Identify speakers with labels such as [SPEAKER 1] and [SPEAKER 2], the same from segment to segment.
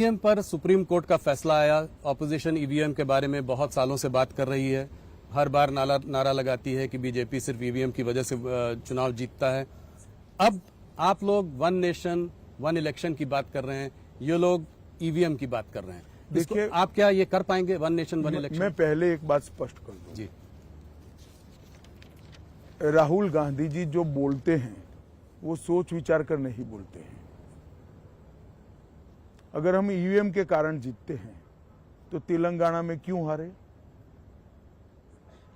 [SPEAKER 1] EVM पर supreme court का फैसला आया। ऑपोजिशन ईवीएम के बारे में बहुत सालों से बात कर रही है, हर बार नारा लगाती है कि बीजेपी सिर्फ ईवीएम की वजह से चुनाव जीतता है। अब आप लोग वन नेशन वन इलेक्शन की बात कर रहे हैं, ये लोग ईवीएम की बात कर रहे हैं। देखिए, आप क्या ये कर पाएंगे वन नेशन वन इलेक्शन?
[SPEAKER 2] मैं पहले एक बात स्पष्ट कर दूं
[SPEAKER 1] जी।
[SPEAKER 2] राहुल गांधी जी जो बोलते हैं वो सोच विचार कर नहीं बोलते हैं। अगर हम ईवीएम के कारण जीतते हैं तो तेलंगाना में क्यों हारे,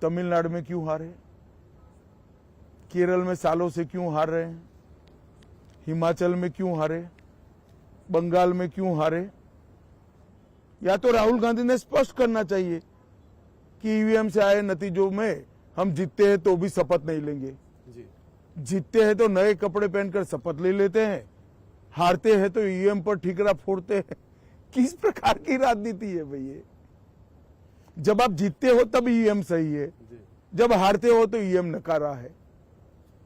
[SPEAKER 2] तमिलनाडु में क्यों हारे, केरल में सालों से क्यों हार रहे हैं, हिमाचल में क्यों हारे, बंगाल में क्यों हारे? या तो राहुल गांधी ने स्पष्ट करना चाहिए कि ईवीएम से आए नतीजों में हम जीतते हैं तो भी शपथ नहीं लेंगे।
[SPEAKER 1] जी। जीतते
[SPEAKER 2] हैं तो नए कपड़े पहनकर शपथ ले लेते हैं, हारते हैं तो ईवीएम पर ठीकरा फोड़ते हैं। किस प्रकार की राजनीति है भैया? जब आप जीतते हो तब ईवीएम सही है, जब हारते हो तो ईवीएम नकारा है।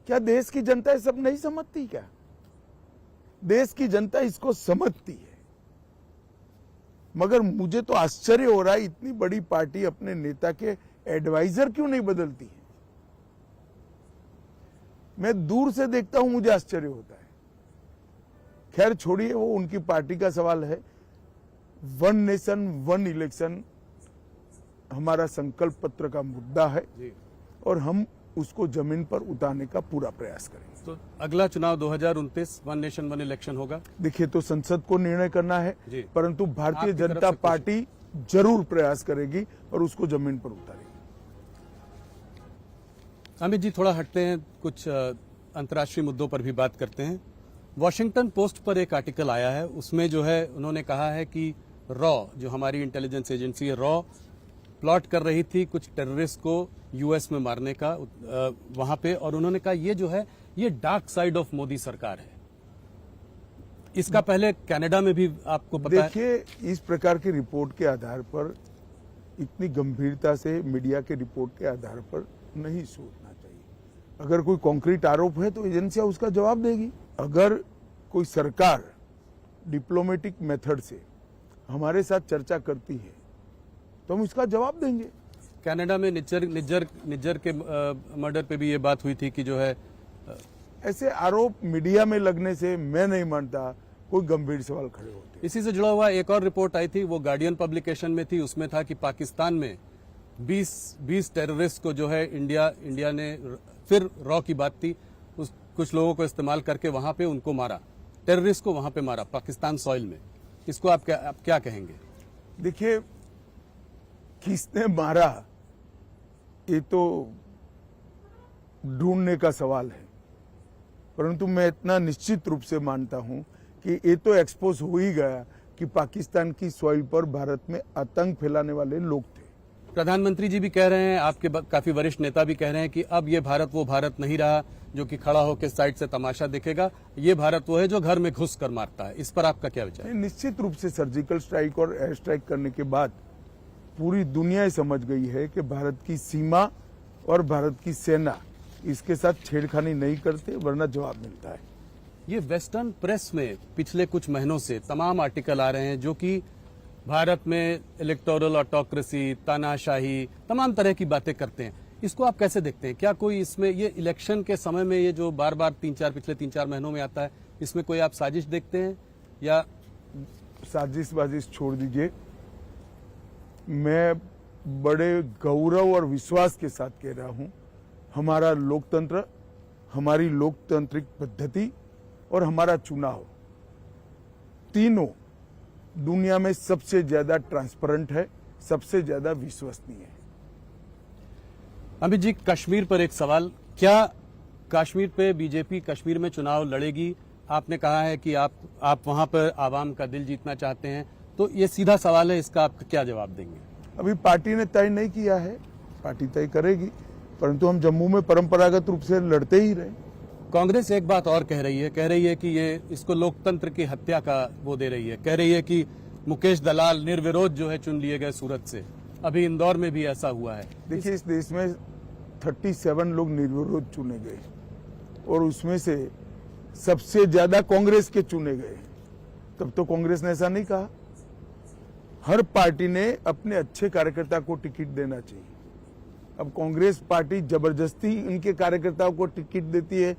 [SPEAKER 2] क्या देश की जनता ये सब नहीं समझती? क्या देश की जनता इसको समझती है? मगर मुझे तो आश्चर्य हो रहा है, इतनी बड़ी पार्टी अपने नेता के एडवाइजर क्यों नहीं बदलती है? मैं दूर से देखता हूं, मुझे आश्चर्य होता है। खैर छोड़िए, वो उनकी पार्टी का सवाल है। वन नेशन वन इलेक्शन हमारा संकल्प पत्र का मुद्दा है और हम उसको जमीन पर उतारने का पूरा प्रयास करेंगे।
[SPEAKER 1] तो अगला चुनाव 2029 वन नेशन वन इलेक्शन होगा।
[SPEAKER 2] देखिए, तो संसद को निर्णय करना है, परंतु भारतीय जनता पार्टी जरूर प्रयास करेगी और उसको जमीन पर उतारेगी।
[SPEAKER 1] अमित जी, थोड़ा हटते हैं, कुछ अंतर्राष्ट्रीय मुद्दों पर भी बात करते हैं। वॉशिंगटन पोस्ट पर एक आर्टिकल आया है, उसमें जो है उन्होंने कहा है कि रॉ, जो हमारी इंटेलिजेंस एजेंसी है, रॉ प्लॉट कर रही थी कुछ टेररिस्ट को यूएस में मारने का वहां पे, और उन्होंने कहा ये जो है ये डार्क साइड ऑफ मोदी सरकार है। इसका पहले कनाडा में भी आपको पता है।
[SPEAKER 2] देखिए, इस प्रकार की रिपोर्ट के आधार पर, इतनी गंभीरता से मीडिया के रिपोर्ट के आधार पर नहीं सोचना चाहिए। अगर कोई कॉन्क्रीट आरोप है तो एजेंसियां उसका जवाब देगी। अगर कोई सरकार डिप्लोमेटिक मेथड से हमारे साथ चर्चा करती है तो हम इसका जवाब देंगे।
[SPEAKER 1] कनाडा में निज्जर के मर्डर पे भी ये बात हुई थी कि जो है
[SPEAKER 2] ऐसे आरोप मीडिया में लगने से मैं नहीं मानता कोई गंभीर सवाल खड़े होते।
[SPEAKER 1] इसी से जुड़ा हुआ एक और रिपोर्ट आई थी, वो गार्डियन पब्लिकेशन में थी, उसमें था कि पाकिस्तान में 20 टेररिस्ट को जो है इंडिया ने, फिर रॉ की बात थी, कुछ लोगों को इस्तेमाल करके वहां पे उनको मारा, टेररिस्ट को वहां पे मारा पाकिस्तान सॉइल में। इसको आप क्या कहेंगे?
[SPEAKER 2] देखिए, किसने मारा ये तो ढूंढने का सवाल है, परंतु मैं इतना निश्चित रूप से मानता हूं कि ये तो एक्सपोज हो ही गया कि पाकिस्तान की सॉइल पर भारत में आतंक फैलाने वाले लोग थे।
[SPEAKER 1] प्रधानमंत्री जी भी कह रहे हैं, आपके काफी वरिष्ठ नेता भी कह रहे हैं कि अब ये भारत वो भारत नहीं रहा जो कि खड़ा होकर साइड से तमाशा देखेगा। ये भारत वो है जो घर में घुस कर मारता है। इस पर आपका क्या विचार है?
[SPEAKER 2] निश्चित रूप से सर्जिकल स्ट्राइक और एयर स्ट्राइक करने के बाद पूरी दुनिया समझ गई है कि भारत की सीमा और भारत की सेना इसके साथ छेड़खानी नहीं करते, वरना जवाब मिलता है।
[SPEAKER 1] ये वेस्टर्न प्रेस में पिछले कुछ महीनों से तमाम आर्टिकल आ रहे हैं जो कि भारत में इलेक्टोरल ऑटोक्रेसी, तानाशाही, तमाम तरह की बातें करते हैं। इसको आप कैसे देखते हैं? क्या कोई इसमें, ये इलेक्शन के समय में ये जो बार बार पिछले 3-4 महीनों में आता है, इसमें कोई आप साजिश देखते हैं? या
[SPEAKER 2] साजिश छोड़ दीजिए, मैं बड़े गौरव और विश्वास के साथ कह रहा हूं, हमारा लोकतंत्र, हमारी लोकतांत्रिक पद्धति और हमारा चुनाव, तीनों दुनिया में सबसे ज्यादा ट्रांसपेरेंट है, सबसे ज्यादा विश्वसनीय है।
[SPEAKER 1] अमित जी, कश्मीर पर एक सवाल, क्या कश्मीर पे बीजेपी कश्मीर में चुनाव लड़ेगी? आपने कहा है कि आप वहां पर आवाम का दिल जीतना चाहते हैं, तो ये सीधा सवाल है, इसका आप क्या जवाब देंगे?
[SPEAKER 2] अभी पार्टी ने तय नहीं किया है, पार्टी तय करेगी, परंतु हम जम्मू में परंपरागत रूप से लड़ते ही रहे।
[SPEAKER 1] कांग्रेस एक बात और कह रही है कि ये इसको लोकतंत्र की हत्या का वो दे रही है, कह रही है कि मुकेश दलाल निर्विरोध जो है चुन लिए गए सूरत से। अभी इंदौर में भी ऐसा हुआ है।
[SPEAKER 2] देखिए, इस देश में 37 लोग निर्विरोध चुने गए और उसमें से सबसे ज्यादा कांग्रेस के चुने गए। तब तो कांग्रेस ने ऐसा नहीं कहा। हर पार्टी ने अपने अच्छे कार्यकर्ता को टिकट देना चाहिए। अब कांग्रेस पार्टी जबरदस्ती इनके कार्यकर्ताओं को टिकट देती है,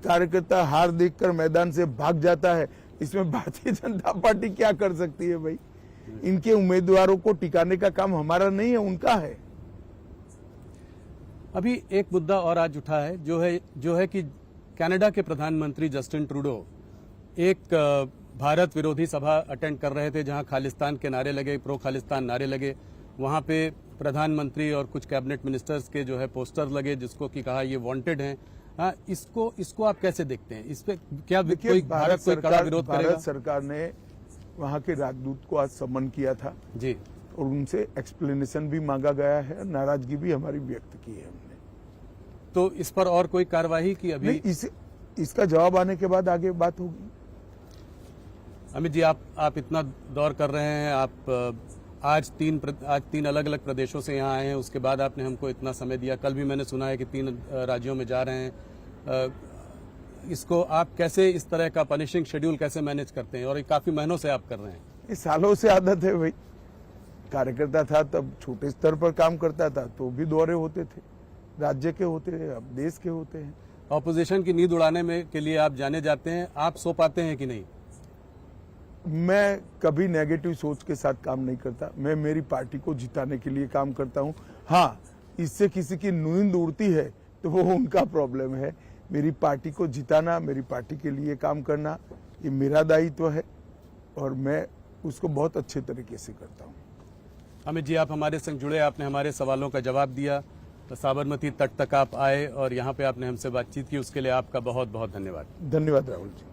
[SPEAKER 2] कार्यकर्ता हार देखकर मैदान से भाग जाता है। इसमें भारतीय जनता पार्टी क्या कर सकती है भाई? इनके उम्मीदवारों को टिकाने का काम हमारा नहीं है, उनका है।
[SPEAKER 1] अभी एक मुद्दा और आज उठा है जो है कि कनाडा के प्रधानमंत्री जस्टिन ट्रूडो एक भारत विरोधी सभा अटेंड कर रहे थे, जहां खालिस्तान के नारे लगे, प्रो खालिस्तान नारे लगे। वहां पे प्रधानमंत्री और कुछ कैबिनेट मिनिस्टर्स के जो है पोस्टर लगे, जिसको कि कहा ये वांटेड हैं। हाँ, इसको आप कैसे देखते हैं? इस पे क्या कोई भारत कोई कड़ा विरोध करेगा?
[SPEAKER 2] भारत सरकार ने वहां के राजदूत को आज समन किया था
[SPEAKER 1] जी,
[SPEAKER 2] और उनसे एक्सप्लेनेशन भी मांगा गया है, नाराजगी भी हमारी व्यक्त की है हमने।
[SPEAKER 1] तो इस पर और कोई कार्यवाही की अभी?
[SPEAKER 2] नहीं, इसका जवाब आने के बाद आगे बात होगी।
[SPEAKER 1] अमित जी, आप इतना दौर कर रहे हैं, आप आज तीन अलग अलग प्रदेशों से यहाँ आए हैं, उसके बाद आपने हमको इतना समय दिया। कल भी मैंने सुना है कि 3 राज्यों में जा रहे हैं। इसको आप कैसे, इस तरह का पनिशिंग शेड्यूल कैसे मैनेज करते हैं? और ये काफी महीनों से आप कर रहे हैं।
[SPEAKER 2] ये सालों से आदत है भाई। कार्यकर्ता था तब छोटे स्तर पर काम करता था तो भी दौरे होते थे, राज्य के होते हैं, अब देश के होते हैं।
[SPEAKER 1] ऑपोजिशन की नींद उड़ाने में के लिए आप जाने जाते हैं, आप सो पाते हैं कि नहीं?
[SPEAKER 2] मैं कभी नेगेटिव सोच के साथ काम नहीं करता। मैं मेरी पार्टी को जिताने के लिए काम करता हूं। हाँ, इससे किसी की नींद उड़ती है तो वो उनका प्रॉब्लम है। मेरी पार्टी को जिताना, मेरी पार्टी के लिए काम करना, ये मेरा दायित्व है और मैं उसको बहुत अच्छे तरीके से करता हूं।
[SPEAKER 1] अमित जी, आप हमारे संग जुड़े, आपने हमारे सवालों का जवाब दिया, तो साबरमती तट तक आप आए और यहाँ पे आपने हमसे बातचीत की, उसके लिए आपका बहुत बहुत धन्यवाद।
[SPEAKER 2] धन्यवाद राहुल जी।